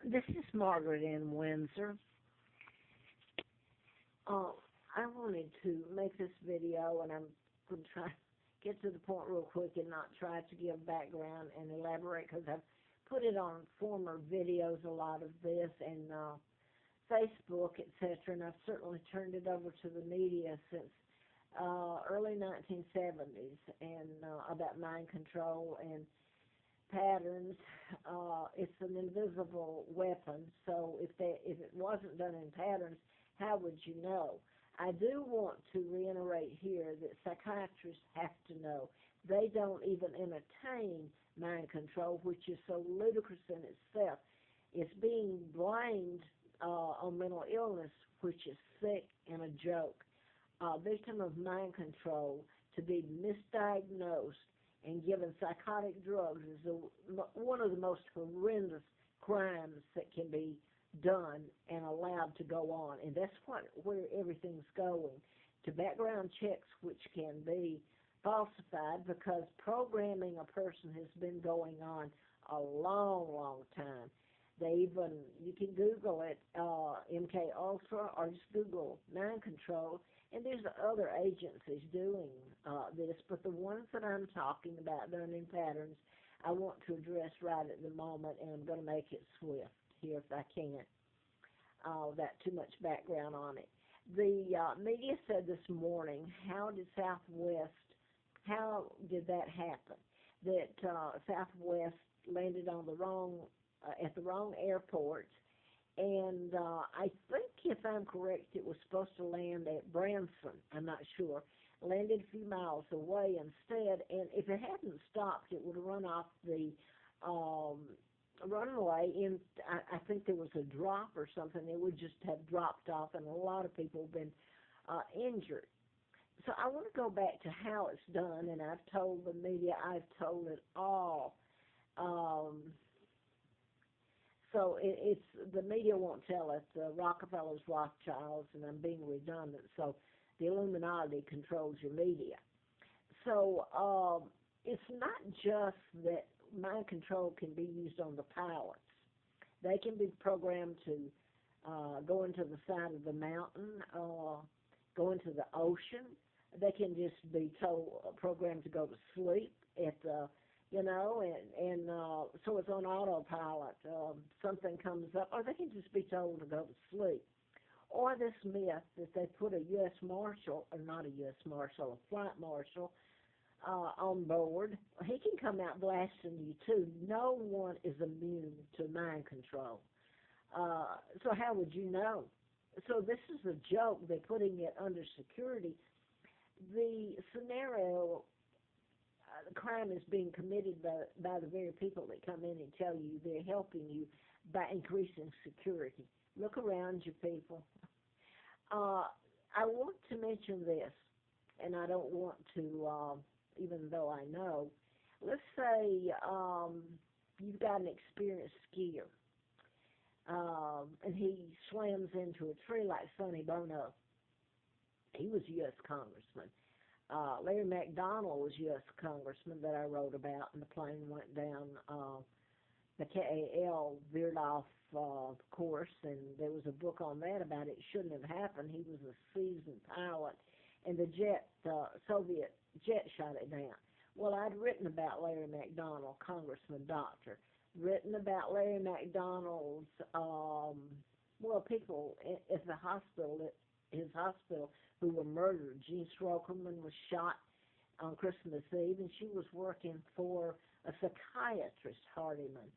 This is Margaret in Windsor. Uh, I wanted to make this video, and I'm going to try to get to the point real quick and not try to give background and elaborate, because I've put it on former videos, a lot of this, and Facebook, etc., and I've certainly turned it over to the media since early 1970s, and about mind control and patterns. It's an invisible weapon, so if it wasn't done in patterns, how would you know? I do want to reiterate here that psychiatrists have to know. They don't even entertain mind control, which is so ludicrous in itself. It's being blamed on mental illness, which is sick and a joke. Victim of mind control to be misdiagnosed and given psychotic drugs is one of the most horrendous crimes that can be done and allowed to go on. And that's where everything's going, to background checks, which can be falsified, because programming a person has been going on a long, long time. You can Google it, MK Ultra, or just Google mind control, and there's other agencies doing this, but the ones that I'm talking about done in patterns, I want to address right at the moment, and I'm going to make it swift here if I can, without too much background on it. The media said this morning, how did that happen? That Southwest landed on at the wrong airport, and I think, if I'm correct, it was supposed to land at Branson. I'm not sure. Landed a few miles away instead, and if it hadn't stopped, it would have run off the runway. I think there was a drop or something. It would just have dropped off, and a lot of people have been injured. So I want to go back to how it's done, and I've told the media, I've told it all. So it's the media won't tell us. The Rockefellers, Rothschilds, and I'm being redundant. So the Illuminati controls your media. So it's not just that mind control can be used on the pilots. They can be programmed to go into the side of the mountain, go into the ocean. They can just be programmed to go to sleep at the so it's on autopilot. Something comes up, or they can just be told to go to sleep. Or this myth that they put a U.S. Marshal, or not a U.S. Marshal, a flight marshal on board. He can come out blasting you too. No one is immune to mind control. So how would you know? So this is a joke. They're putting it under security. The scenario, the crime is being committed by the very people that come in and tell you they're helping you by increasing security. Look around you, people. I want to mention this, and I don't want to, even though I know. Let's say you've got an experienced skier, and he slams into a tree like Sonny Bono. He was a U.S. congressman. Larry McDonald was U.S. congressman that I wrote about, and the plane went down. The KAL veered off course, and there was a book on that about it. It shouldn't have happened. He was a seasoned pilot, and the Soviet jet shot it down. Well, I'd written about Larry McDonald, congressman, doctor, written about Larry McDonald's, people at the hospital, his hospital, who were murdered. Jean Strokerman was shot on Christmas Eve, and she was working for a psychiatrist, Hardiman.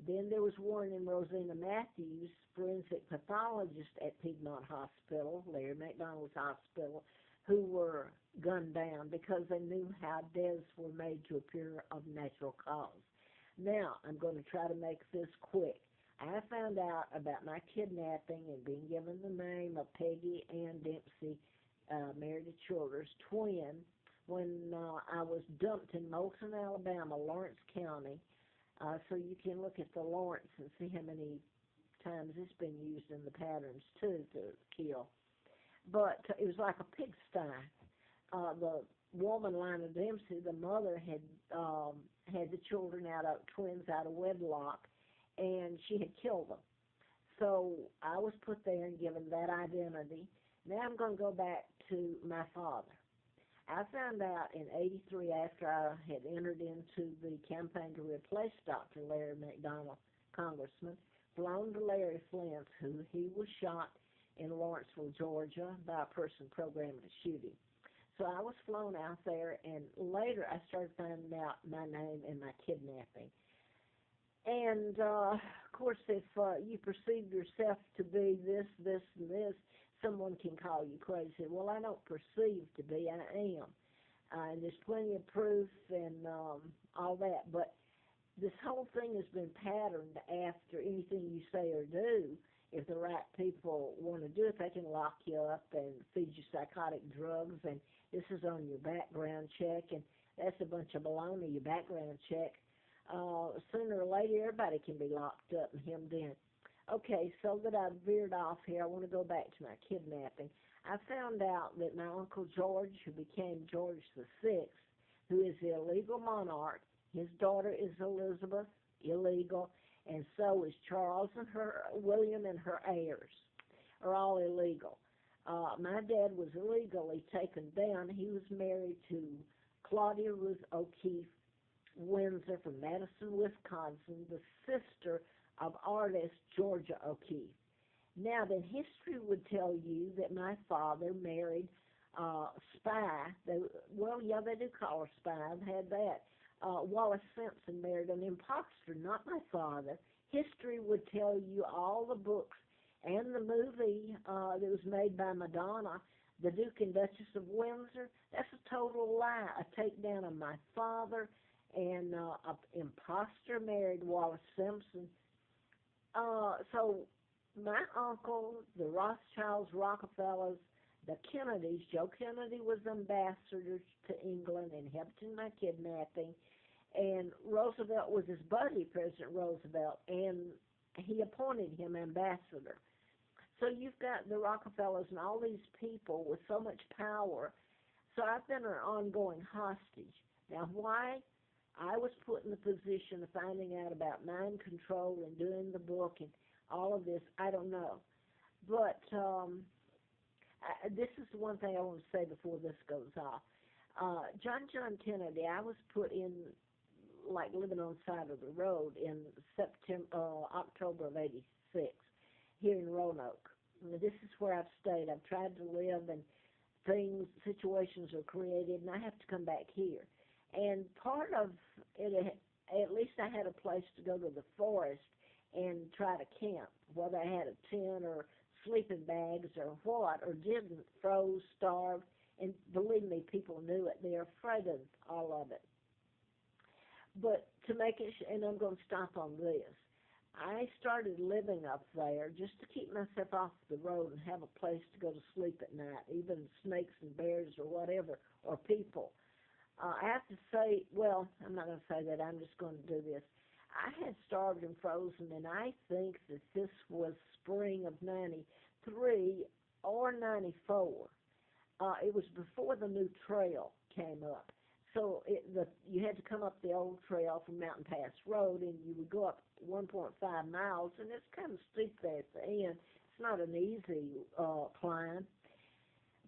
Then there was Warren and Rosina Matthews, forensic pathologist at Piedmont Hospital, Larry McDonald's hospital, who were gunned down because they knew how deaths were made to appear of natural cause. Now, I'm going to try to make this quick. I found out about my kidnapping and being given the name of Peggy Ann Dempsey, Meredith Childers, twin, when I was dumped in Moulton, Alabama, Lawrence County. So you can look at the Lawrence and see how many times it's been used in the patterns, too, to kill. But it was like a pigsty. The woman, Lina Dempsey, the mother, had the children twins out of wedlock, and she had killed them. So I was put there and given that identity. Now I'm going to go back to my father. I found out in '83 after I had entered into the campaign to replace Dr. Larry McDonald, Congressman, flown to Larry Flint's, who he was shot in Lawrenceville, Georgia, by a person programmed to shoot him. So I was flown out there, and later I started finding out my name and my kidnapping. And, of course, if you perceive yourself to be this, this, and this, someone can call you crazy. Well, I don't perceive to be, I am. And there's plenty of proof and all that. But this whole thing has been patterned after anything you say or do. If the right people want to do it, they can lock you up and feed you psychotic drugs, and this is on your background check, and that's a bunch of baloney, your background check. Sooner or later, everybody can be locked up and hemmed in. Okay, so that I veered off here, I want to go back to my kidnapping. I found out that my Uncle George, who became George the Sixth, who is the illegal monarch, his daughter is Elizabeth, illegal, and so is Charles and William and her heirs are all illegal. My dad was illegally taken down. He was married to Claudia Ruth O'Keefe Windsor from Madison, Wisconsin, the sister of artist Georgia O'Keefe. Now, then history would tell you that my father married Spy. They do call her Spy. I've had that. Wallace Simpson married an imposter, not my father. History would tell you all the books and the movie that was made by Madonna, The Duke and Duchess of Windsor. That's a total lie, a takedown of my father, and an imposter married Wallace Simpson. So my uncle, the Rothschilds, Rockefellers, the Kennedys, Joe Kennedy was ambassador to England and helped in my kidnapping, and Roosevelt was his buddy, President Roosevelt, and he appointed him ambassador. So you've got the Rockefellers and all these people with so much power. So I've been an ongoing hostage. Now, why I was put in the position of finding out about mind control and doing the book and all of this, I don't know. But this is the one thing I want to say before this goes off. John Kennedy, I was put in, like, living on the side of the road in October of '86 here in Roanoke. This is where I've stayed. I've tried to live, and situations are created, and I have to come back here. And part of it, at least I had a place to go to the forest and try to camp, whether I had a tent or sleeping bags or what, or didn't, froze, starved, and believe me, people knew it. They're afraid of all of it. But to make it, and I'm going to stop on this, I started living up there just to keep myself off the road and have a place to go to sleep at night, even snakes and bears or whatever, or people. I have to say, well, I'm not going to say that. I'm just going to do this. I had starved and frozen, and I think that this was spring of '93 or '94. It was before the new trail came up. So you had to come up the old trail from Mountain Pass Road, and you would go up 1.5 miles, and it's kind of steep there at the end. It's not an easy climb.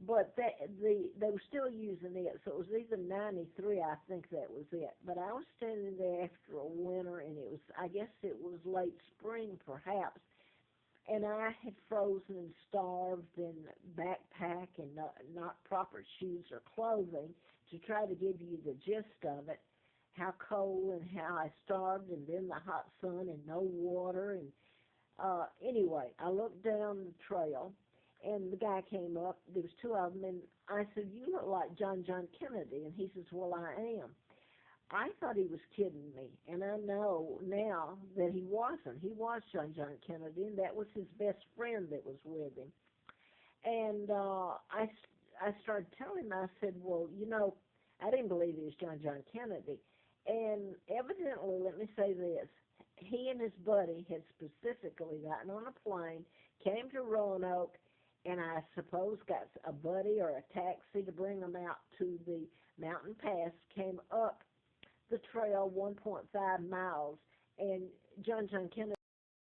But they were still using it, so it was even '93, I think that was it. But I was standing there after a winter, and I guess it was late spring perhaps, and I had frozen and starved and backpack and not proper shoes or clothing to try to give you the gist of it, how cold and how I starved, and then the hot sun and no water. And anyway, I looked down the trail, and the guy came up. There was two of them, and I said, "You look like John Kennedy." And he says, "Well, I am." I thought he was kidding me, and I know now that he wasn't. He was John Kennedy, and that was his best friend that was with him. And I started telling him, I said, "Well, I didn't believe he was John Kennedy." And evidently, let me say this, he and his buddy had specifically gotten on a plane, came to Roanoke, and I suppose got a buddy or a taxi to bring them out to the mountain pass, came up the trail 1.5 miles, and John Kennedy